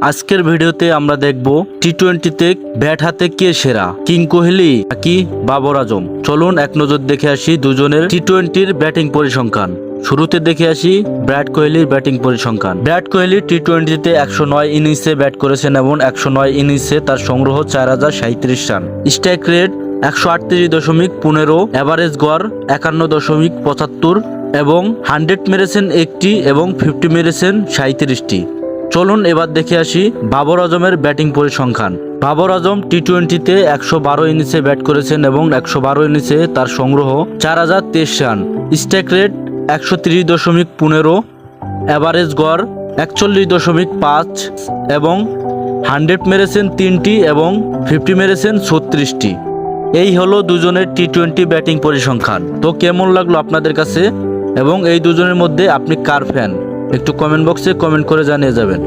আজকের ভিডিওতে আমরা দেখব টি-20তে ব্যাট হাতে কে সেরা, কিং কোহলি নাকি বাবর আজম। চলুন এক নজর দেখে আসি দুজনের টি-20র ব্যাটিং পরিসংখ্যান। শুরুতে দেখে আসি বিরাট কোহলির ব্যাটিং পরিসংখ্যান। বিরাট কোহলি টি-20তে 109 ইনিংসে ব্যাট করেছেন এবং 109 ইনিংসে তার সংগ্রহ 4037 রান। স্ট্রাইক রেট 138.15, এভারেজ গড় 51.75 এবং 100 মেরেছেন একটি এবং 50 মেরেছেন 37টি। চলুন এবার দেখে আসি বাবর আজমের ব্যাটিং পরিসংখ্যান। বাবর আজম টি-20তে 112 ইনিংসে ব্যাট করেছেন এবং 112 ইনিংসে তার সংগ্রহ 4023 রান। স্ট্রাইক রেট 130.15, এভারেজ গড় 41.5 এবং 100 মেরেছেন 3টি এবং 50 মেরেছেন 36টি। এই হলো দুজনের টি-20 ব্যাটিং পরিসংখ্যান। তো কেমন লাগলো আপনাদের কাছে এবং এই দুজনের মধ্যে আপনি কার ফ্যান, একটু কমেন্ট বক্সে কমেন্ট করে জানিয়ে যাবেন।